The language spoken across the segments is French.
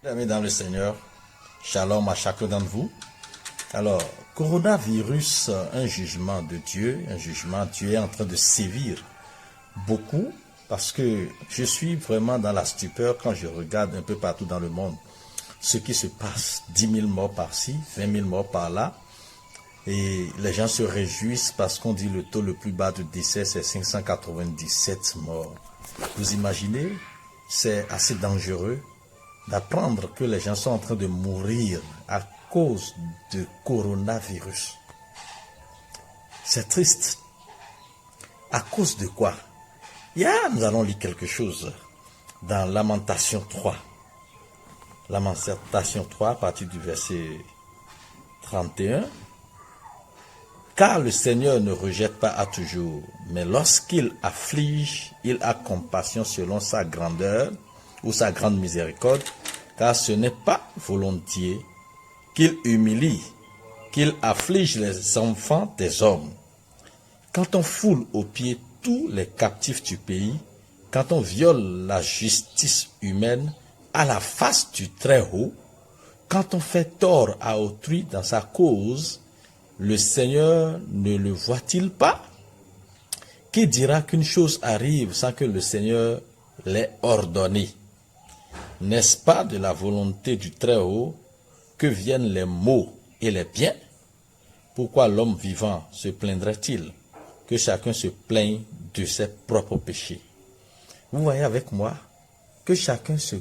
Amis dans le Seigneur, shalom à chacun d'entre vous. Alors, coronavirus, un jugement de Dieu, Dieu est en train de sévir beaucoup parce que je suis vraiment dans la stupeur quand je regarde un peu partout dans le monde ce qui se passe. 10 000 morts par-ci, 20 000 morts par-là. Et les gens se réjouissent parce qu'on dit le taux le plus bas de décès, c'est 597 morts. Vous imaginez, c'est assez dangereux d'apprendre que les gens sont en train de mourir à cause de coronavirus. C'est triste. À cause de quoi? Nous allons lire quelque chose dans Lamentation 3. Lamentation 3 à partir du verset 31. Car le Seigneur ne rejette pas à toujours, mais lorsqu'il afflige, il a compassion selon sa grandeur ou sa grande miséricorde, car ce n'est pas volontiers qu'il humilie, qu'il afflige les enfants des hommes. Quand on foule aux pieds tous les captifs du pays, quand on viole la justice humaine à la face du Très-Haut, quand on fait tort à autrui dans sa cause, le Seigneur ne le voit-il pas? Qui dira qu'une chose arrive sans que le Seigneur l'ait ordonné? N'est-ce pas de la volonté du Très-Haut que viennent les maux et les biens? Pourquoi l'homme vivant se plaindrait-il? Que chacun se plaigne de ses propres péchés. Vous voyez avec moi que chacun se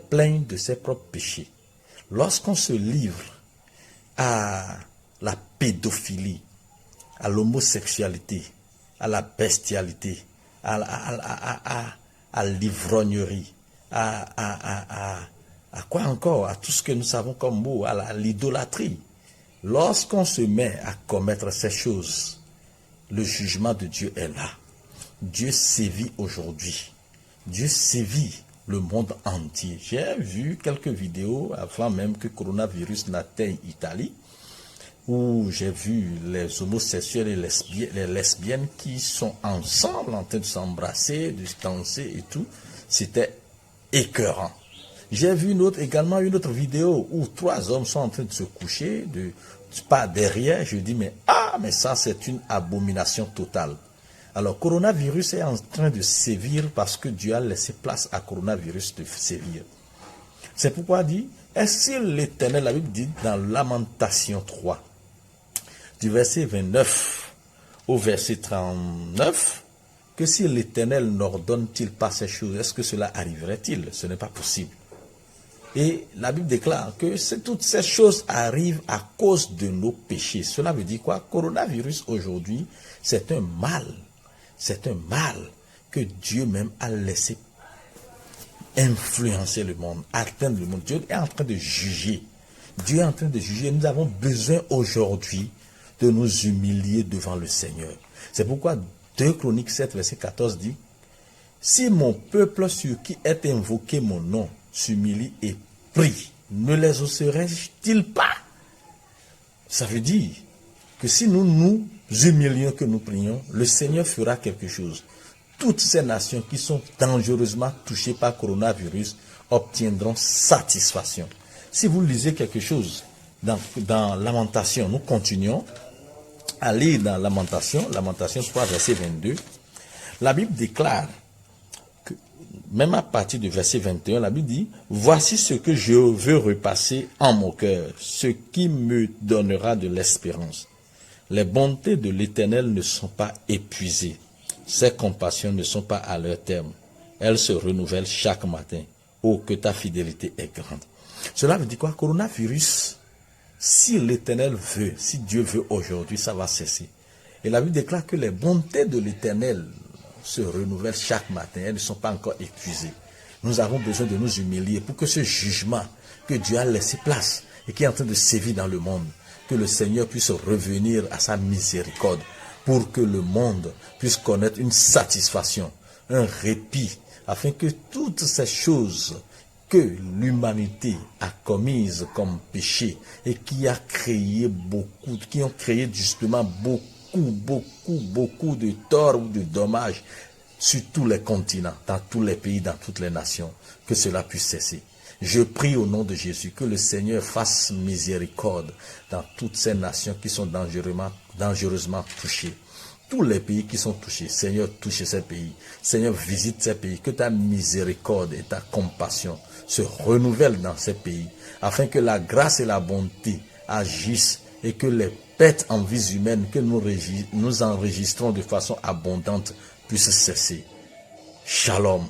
plaigne de ses propres péchés. Lorsqu'on se livre à la pédophilie, à l'homosexualité, à la bestialité, à l'ivrognerie, à quoi encore? À tout ce que nous savons comme mot, à l'idolâtrie. Lorsqu'on se met à commettre ces choses, le jugement de Dieu est là. Dieu sévit aujourd'hui. Dieu sévit le monde entier. J'ai vu quelques vidéos avant même que le coronavirus n'atteigne l'Italie, où j'ai vu les homosexuels et les lesbiennes qui sont ensemble en train de s'embrasser, de danser et tout. C'était écœurant. J'ai vu également une autre vidéo où 3 hommes sont en train de se coucher, pas derrière. Je dis, mais ça c'est une abomination totale. Alors, coronavirus est en train de sévir parce que Dieu a laissé place à coronavirus de sévir. C'est pourquoi dit, est-ce que l'Éternel, la Bible dit dans Lamentation 3, du verset 29 au verset 39, que si l'Éternel n'ordonne-t-il pas ces choses, est-ce que cela arriverait-il? Ce n'est pas possible. Et la Bible déclare que toutes ces choses arrivent à cause de nos péchés. Cela veut dire quoi? Coronavirus aujourd'hui, c'est un mal. C'est un mal que Dieu même a laissé influencer le monde, atteindre le monde. Dieu est en train de juger. Dieu est en train de juger. Nous avons besoin aujourd'hui de nous humilier devant le Seigneur. C'est pourquoi 2 Chroniques 7, verset 14 dit, « Si mon peuple sur qui est invoqué mon nom s'humilie et prie, ne les osserais-je-t-il pas ?» Ça veut dire que si nous nous humilions, que nous prions, le Seigneur fera quelque chose. Toutes ces nations qui sont dangereusement touchées par le coronavirus obtiendront satisfaction. Si vous lisez quelque chose dans Lamentation, nous continuons à lire dans Lamentation 3, verset 22, la Bible déclare, que, même à partir du verset 21, la Bible dit, « Voici ce que je veux repasser en mon cœur, ce qui me donnera de l'espérance. Les bontés de l'Éternel ne sont pas épuisées, ses compassions ne sont pas à leur terme. Elles se renouvellent chaque matin. Oh, que ta fidélité est grande. » Cela veut dire quoi? Coronavirus, si l'Éternel veut, si Dieu veut aujourd'hui, ça va cesser. Et la Bible déclare que les bontés de l'Éternel se renouvellent chaque matin. Elles ne sont pas encore épuisées. Nous avons besoin de nous humilier pour que ce jugement que Dieu a laissé place et qui est en train de sévir dans le monde, que le Seigneur puisse revenir à sa miséricorde pour que le monde puisse connaître une satisfaction, un répit, afin que toutes ces choses que l'humanité a commises comme péché et qui a créé beaucoup, qui ont créé justement beaucoup de torts ou de dommages sur tous les continents, dans tous les pays, dans toutes les nations, que cela puisse cesser. Je prie au nom de Jésus que le Seigneur fasse miséricorde dans toutes ces nations qui sont dangereusement touchées. Tous les pays qui sont touchés, Seigneur, touche ces pays. Seigneur, visite ces pays. Que ta miséricorde et ta compassion se renouvellent dans ces pays, afin que la grâce et la bonté agissent et que les pertes en vies humaines que nous enregistrons de façon abondante puissent cesser. Shalom.